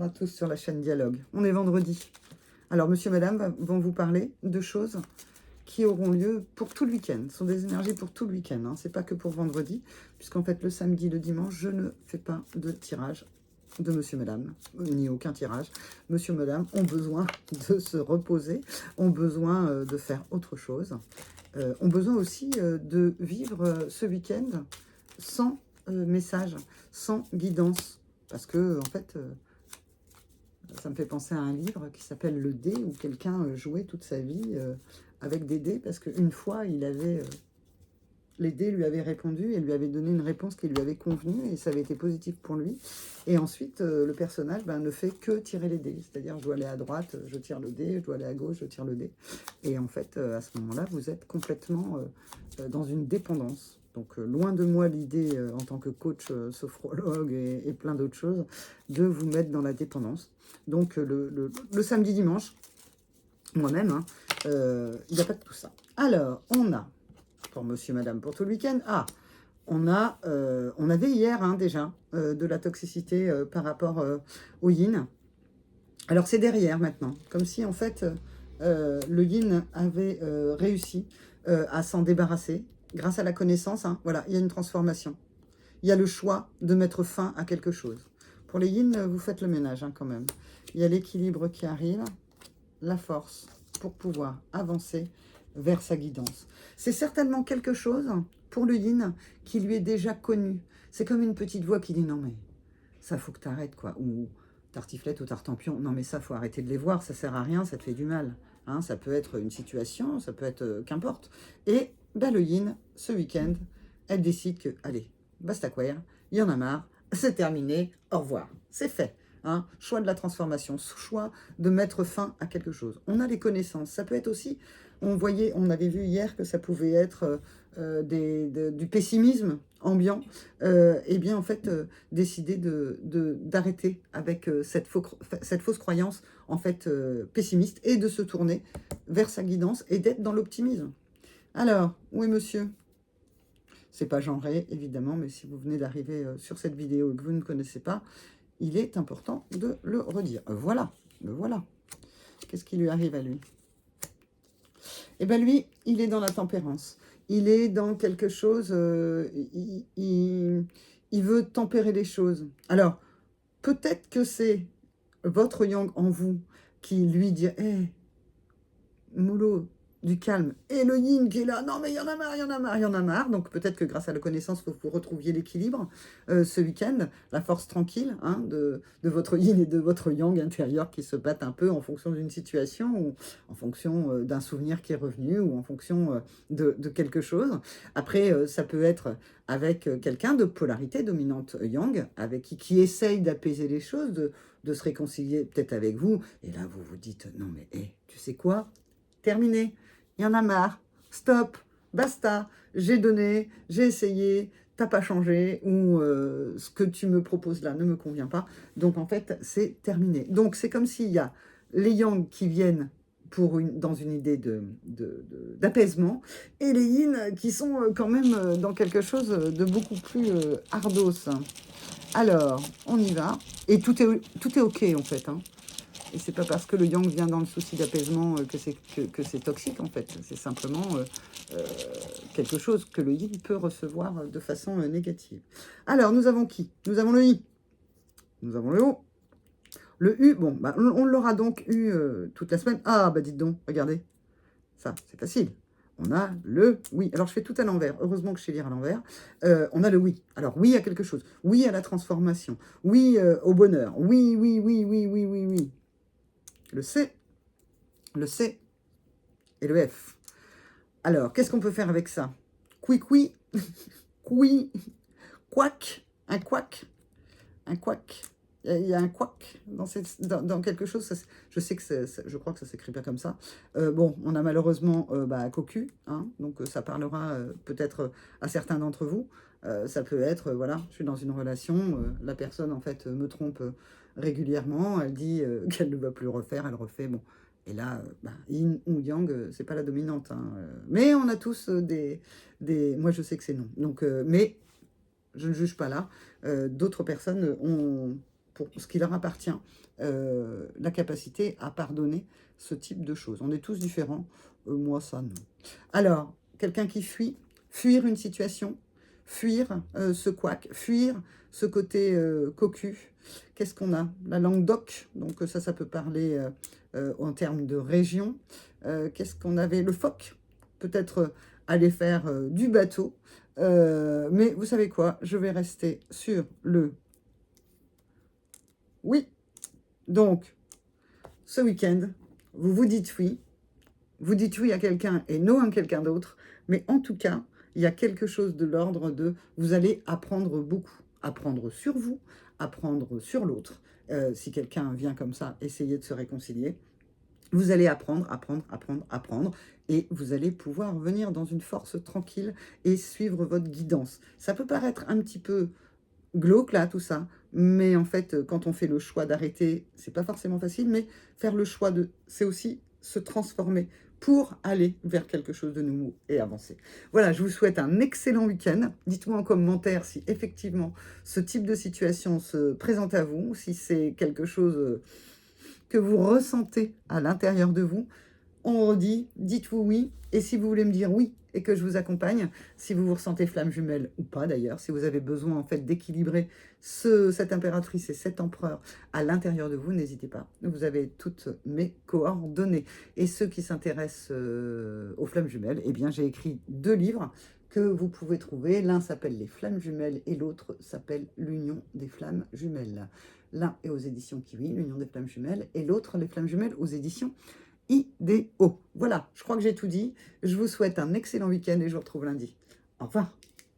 On va tous sur la chaîne Dialogue. On est vendredi. Alors, monsieur, madame vont vous parler de choses qui auront lieu pour tout le week-end. Ce sont des énergies pour tout le week-end. Hein. Ce n'est pas que pour vendredi, puisqu'en fait, le samedi, le dimanche, je ne fais pas de tirage de monsieur, madame, ni aucun tirage. Monsieur, madame ont besoin de se reposer, ont besoin de faire autre chose, ont besoin aussi de vivre ce week-end sans message, sans guidance. Parce que, en fait... ça me fait penser à un livre qui s'appelle Le Dé, où quelqu'un jouait toute sa vie avec des dés, parce qu'une fois, il avait, les dés lui avaient répondu et lui avaient donné une réponse qui lui avait convenu, et ça avait été positif pour lui. Et ensuite, le personnage ne fait que tirer les dés. C'est-à-dire, je dois aller à droite, je tire le dé, je dois aller à gauche, je tire le dé. Et en fait, à ce moment-là, vous êtes complètement dans une dépendance. Donc, loin de moi l'idée, en tant que coach, sophrologue et plein d'autres choses, de vous mettre dans la dépendance. Donc, le samedi-dimanche, moi-même, hein, il n'y a pas de tout ça. Alors, on a, pour monsieur, madame, pour tout le week-end, on avait hier déjà de la toxicité par rapport au yin. Alors, c'est derrière maintenant, comme si, en fait, le yin avait réussi à s'en débarrasser. Grâce à la connaissance, voilà, il y a une transformation. Il y a le choix de mettre fin à quelque chose. Pour les yin, vous faites le ménage quand même. Il y a l'équilibre qui arrive, la force pour pouvoir avancer vers sa guidance. C'est certainement quelque chose pour le yin qui lui est déjà connu. C'est comme une petite voix qui dit non mais ça faut que tu arrêtes quoi. Ou tartiflette ou tartempion, non mais ça faut arrêter de les voir, ça sert à rien, ça te fait du mal. Hein, ça peut être une situation, ça peut être qu'importe. Et le yin, ce week-end, elle décide que, allez, basta quoi, il y en a marre, c'est terminé, au revoir, c'est fait. Hein, choix de la transformation, choix de mettre fin à quelque chose. On a les connaissances, ça peut être aussi, on avait vu hier que ça pouvait être du pessimisme ambiant, et bien en fait décider d'arrêter avec cette fausse croyance en fait pessimiste et de se tourner vers sa guidance et d'être dans l'optimisme. Alors, oui monsieur, c'est pas genré évidemment, mais si vous venez d'arriver sur cette vidéo et que vous ne connaissez pas, il est important de le redire. Voilà, le voilà. Qu'est-ce qui lui arrive à lui? Eh bien lui, il est dans la tempérance. Il est dans quelque chose, il veut tempérer les choses. Alors, peut-être que c'est votre yang en vous qui lui dit, hé, mollo, du calme. Et le yin qui est là, non mais il y en a marre, il y en a marre, il y en a marre. Donc peut-être que grâce à la connaissance, vous retrouviez l'équilibre ce week-end, la force tranquille de votre yin et de votre yang intérieur qui se battent un peu en fonction d'une situation, ou en fonction d'un souvenir qui est revenu, ou en fonction de quelque chose. Après, ça peut être avec quelqu'un de polarité dominante yang, avec qui essaye d'apaiser les choses, de se réconcilier peut-être avec vous. Et là, vous vous dites, non mais tu sais quoi? Terminé, il y en a marre, stop, basta, j'ai donné, j'ai essayé, t'as pas changé, ou ce que tu me proposes là ne me convient pas, donc en fait c'est terminé. Donc c'est comme s'il y a les yang qui viennent dans une idée d'apaisement, et les yin qui sont quand même dans quelque chose de beaucoup plus ardos. Alors, on y va, et tout est ok en fait, Et c'est pas parce que le yang vient dans le souci d'apaisement que c'est toxique, en fait. C'est simplement quelque chose que le yin peut recevoir de façon négative. Alors, nous avons qui? Nous avons le i. Nous avons le o. Le u, bon, on l'aura donc eu toute la semaine. Ah, dites donc, regardez. Ça, c'est facile. On a le oui. Alors, je fais tout à l'envers. Heureusement que je sais lire à l'envers. On a le oui. Alors, oui à quelque chose. Oui à la transformation. Oui au bonheur. Oui, oui, oui, oui, oui, oui, oui. Le C et le F. Alors, qu'est-ce qu'on peut faire avec ça? Qui, oui, quack, un quack, un quack. Il y a un quack dans quelque chose. Je sais que je crois que ça s'écrit pas comme ça. Bon, on a malheureusement cocu, donc ça parlera peut-être à certains d'entre vous. Ça peut être, voilà, je suis dans une relation, la personne en fait me trompe régulièrement, elle dit qu'elle ne va plus refaire, elle refait, bon. Et là, yin ou yang, c'est pas la dominante. Mais on a tous des... Moi, je sais que c'est non. Donc, mais je ne juge pas là. D'autres personnes pour ce qui leur appartient, la capacité à pardonner ce type de choses. On est tous différents, moi ça non. Alors, quelqu'un qui fuit, fuir une situation, fuir ce couac, fuir ce côté cocu. Qu'est-ce qu'on a? La langue d'oc, donc ça peut parler en termes de région. Qu'est-ce qu'on avait? Le phoque, peut-être aller faire du bateau. Mais vous savez quoi? Je vais rester sur le oui. Donc, ce week-end, vous vous dites oui. Vous dites oui à quelqu'un et non à quelqu'un d'autre. Mais en tout cas, il y a quelque chose de l'ordre de vous allez apprendre beaucoup. Apprendre sur vous, apprendre sur l'autre. Si quelqu'un vient comme ça, essayer de se réconcilier. Vous allez apprendre, apprendre, apprendre, apprendre, et vous allez pouvoir venir dans une force tranquille et suivre votre guidance. Ça peut paraître un petit peu glauque là, tout ça, mais en fait, quand on fait le choix d'arrêter, c'est pas forcément facile, mais faire le choix c'est aussi se transformer pour aller vers quelque chose de nouveau et avancer. Voilà, je vous souhaite un excellent week-end. Dites-moi en commentaire si effectivement ce type de situation se présente à vous, si c'est quelque chose que vous ressentez à l'intérieur de vous. On redit, dites-vous oui, et si vous voulez me dire oui et que je vous accompagne, si vous vous ressentez flamme jumelle ou pas d'ailleurs, si vous avez besoin en fait d'équilibrer cette impératrice et cet empereur à l'intérieur de vous, n'hésitez pas. Vous avez toutes mes coordonnées. Et ceux qui s'intéressent aux flammes jumelles, eh bien j'ai écrit 2 livres que vous pouvez trouver. L'un s'appelle Les Flammes Jumelles et l'autre s'appelle L'Union des Flammes Jumelles. L'un est aux éditions Kiwi, L'Union des Flammes Jumelles, et l'autre, Les Flammes Jumelles, aux éditions IDEO. Voilà, je crois que j'ai tout dit. Je vous souhaite un excellent week-end et je vous retrouve lundi. Au revoir.